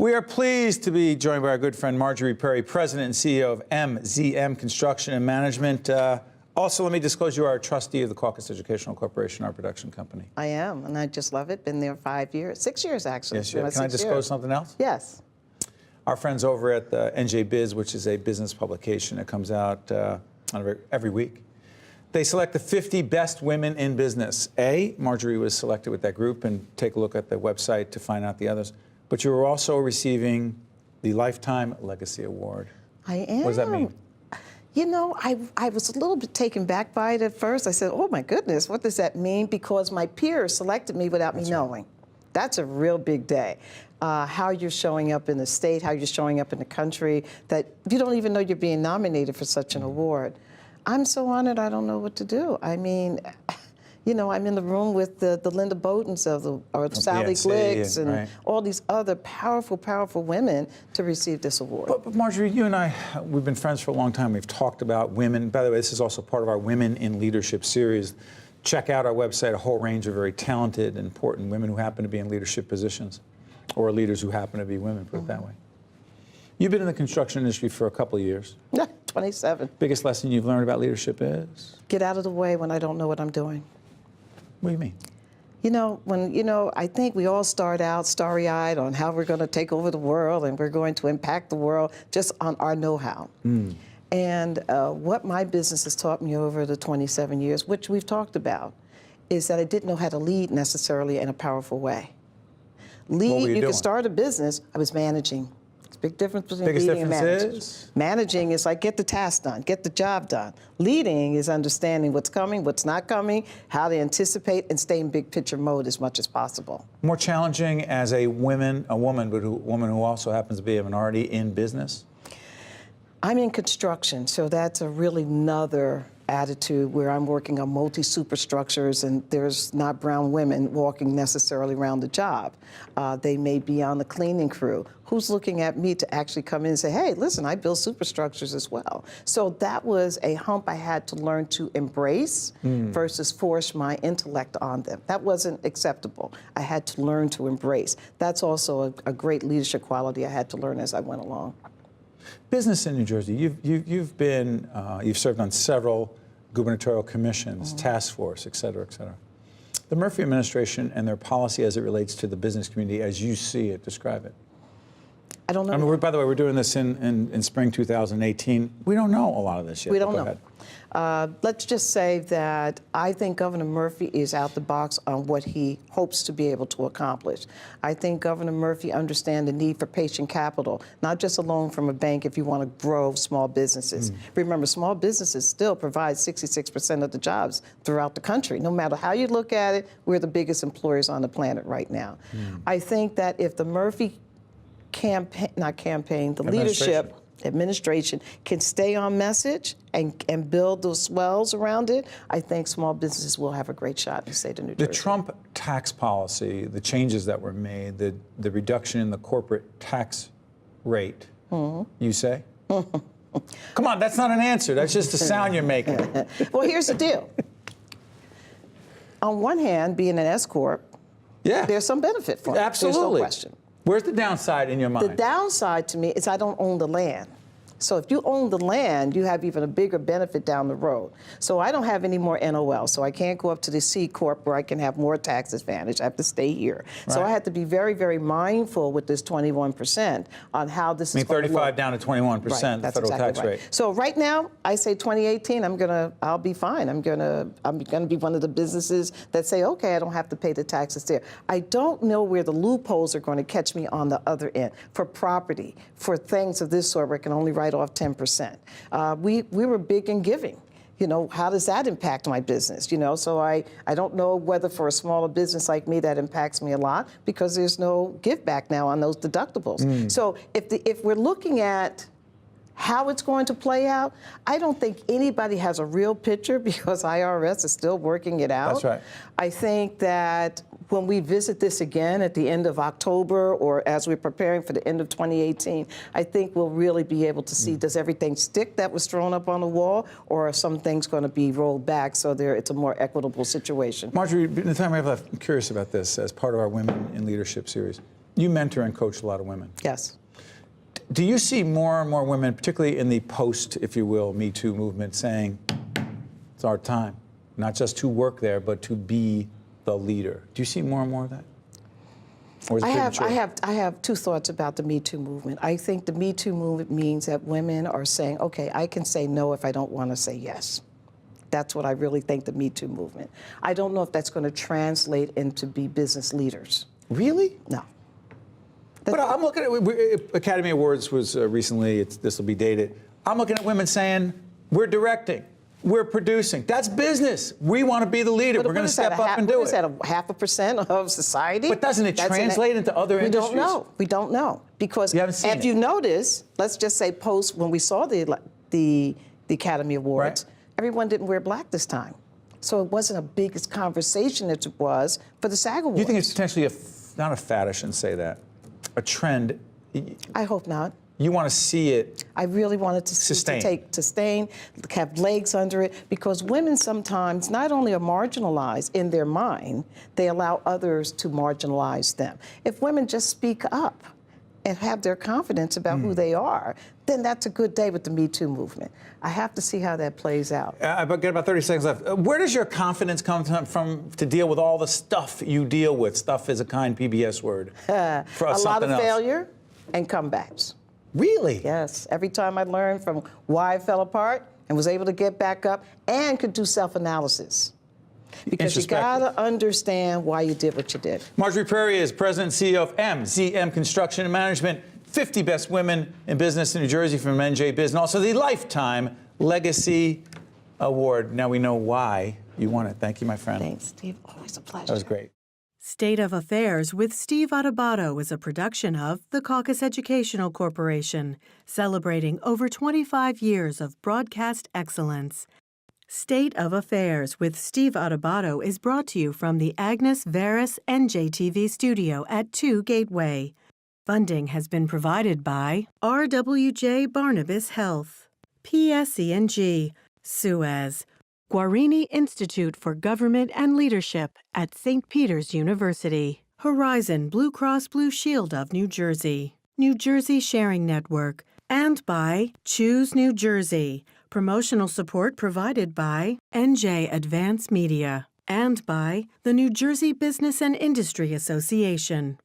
We are pleased to be joined by our good friend Marjorie Perry, President and CEO of MZM Construction and Management. Also, let me disclose you are a trustee of the Caucus Educational Corporation, our production company. I am, and I just love it. Been there 5 years, 6 years actually. Yes, can I disclose something else? Yes. Our friends over at the NJ Biz, which is a business publication that comes out every week, they select the 50 best women in business. Marjorie was selected with that group, and take a look at the website to find out the others. But you were also receiving the Lifetime Legacy Award. I am. What does that mean? You know, I was a little bit taken back by it at first. I said, oh my goodness, what does that mean? Because my peers selected me without me knowing. That's a real big day. How you're showing up in the state, how you're showing up in the country, that you don't even know you're being nominated for such an award. I'm so honored, I don't know what to do. I mean, you know, I'm in the room with the Linda Bowdens or Sally Glicks and all these other powerful, powerful women to receive this award. But Marjorie, you and I, we've been friends for a long time. We've talked about women. By the way, this is also part of our Women in Leadership series. Check out our website, a whole range of very talented, important women who happen to be in leadership positions, or leaders who happen to be women, put it that way. You've been in the construction industry for a couple of years. 27. Biggest lesson you've learned about leadership is? Get out of the way when I don't know what I'm doing. What do you mean? You know, I think we all start out starry-eyed on how we're going to take over the world and we're going to impact the world just on our know-how. And what my business has taught me over the 27 years, which we've talked about, is that I didn't know how to lead necessarily in a powerful way. Lead, you can start a business, I was managing. It's a big difference between leading and managing. Managing is like get the task done, get the job done. Leading is understanding what's coming, what's not coming, how to anticipate and stay in big picture mode as much as possible. More challenging as a woman, but a woman who also happens to be a minority in business? I'm in construction, so that's a really another attitude where I'm working on multi-superstructures and there's not brown women walking necessarily around the job. They may be on the cleaning crew. Who's looking at me to actually come in and say, hey, listen, I build superstructures as well. So that was a hump I had to learn to embrace versus force my intellect on them. That wasn't acceptable. I had to learn to embrace. That's also a great leadership quality I had to learn as I went along. Business in New Jersey, you've served on several gubernatorial commissions, task force, et cetera, et cetera. The Murphy administration and their policy as it relates to the business community, as you see it, describe it. I don't know. I mean, by the way, we're doing this in spring 2018. We don't know a lot of this yet. We don't know. Let's just say that I think Governor Murphy is out the box on what he hopes to be able to accomplish. I think Governor Murphy understands the need for patient capital, not just a loan from a bank if you want to grow small businesses. Remember, small businesses still provide 66% of the jobs throughout the country. No matter how you look at it, we're the biggest employers on the planet right now. I think that if the Murphy leadership administration can stay on message and build those swells around it, I think small businesses will have a great shot in the state of New Jersey. The Trump tax policy, the changes that were made, the reduction in the corporate tax rate, you say? Come on, that's not an answer. That's just a sound you're making. Well, here's the deal. On one hand, being an S-corp, there's some benefit for it. Absolutely. There's no question. Where's the downside in your mind? The downside to me is I don't own the land. So if you own the land, you have even a bigger benefit down the road. So I don't have any more NOL, so I can't go up to the C Corp where I can have more tax advantage. I have to stay here. So I had to be very, very mindful with this 21% on how this is going to look. 35 down to 21%, the federal tax rate. So right now, I say 2018, I'll be fine. I'm gonna be one of the businesses that say, okay, I don't have to pay the taxes there. I don't know where the loopholes are going to catch me on the other end for property, for things of this sort where I can only write off 10%. We were big in giving. You know, how does that impact my business? You know, so I don't know whether for a smaller business like me that impacts me a lot because there's no give back now on those deductibles. So if we're looking at how it's going to play out, I don't think anybody has a real picture because IRS is still working it out. That's right. I think that when we visit this again at the end of October or as we're preparing for the end of 2018, I think we'll really be able to see, does everything stick that was thrown up on the wall, or are some things going to be rolled back so it's a more equitable situation? Marjorie, in the time we have left, I'm curious about this as part of our Women in Leadership series. You mentor and coach a lot of women. Yes. Do you see more and more women, particularly in the post, if you will, Me Too movement, saying, it's our time, not just to work there, but to be the leader? Do you see more and more of that? Or is it premature? I have two thoughts about the Me Too movement. I think the Me Too movement means that women are saying, okay, I can say no if I don't want to say yes. That's what I really think the Me Too movement. I don't know if that's going to translate into be business leaders. Really? No. But I'm looking at, Academy Awards was recently, this will be dated. I'm looking at women saying, we're directing, we're producing. That's business. We want to be the leader. We're going to step up and do it. Is that 0.5% of society? But doesn't it translate into other industries? We don't know. We don't know. Because if you notice, let's just say post when we saw the Academy Awards, right, everyone didn't wear black this time. So it wasn't a big conversation as it was for the SAG Awards. Do you think it's potentially not a fad, I shouldn't say that, a trend? I hope not. You want to see it. I really wanted to sustain, have legs under it, because women sometimes not only are marginalized in their mind, they allow others to marginalize them. If women just speak up and have their confidence about who they are, then that's a good day with the Me Too movement. I have to see how that plays out. I've got about 30 seconds left. Where does your confidence come from to deal with all the stuff you deal with? Stuff is a kind PBS word. A lot of failure and comebacks. Really? Yes. Every time I learned from why I fell apart and was able to get back up and could do self-analysis. Because you got to understand why you did what you did. Marjorie Perry is President and CEO of MZM Construction and Management, 50 Best Women in Business in New Jersey from NJ Biz, and also the Lifetime Legacy Award. Now we know why you won it. Thank you, my friend. Thanks, Steve. Always a pleasure. That was great. State of Affairs with Steve Adubato is a production of the Caucus Educational Corporation, celebrating over 25 years of broadcast excellence. State of Affairs with Steve Adubato is brought to you from the Agnes Veris NJTV studio at 2 Gateway. Funding has been provided by RWJ Barnabas Health, PSE&G, Suez, Guarini Institute for Government and Leadership at St. Peter's University, Horizon Blue Cross Blue Shield of New Jersey, New Jersey Sharing Network, and by Choose New Jersey. Promotional support provided by NJ Advance Media and by the New Jersey Business and Industry Association.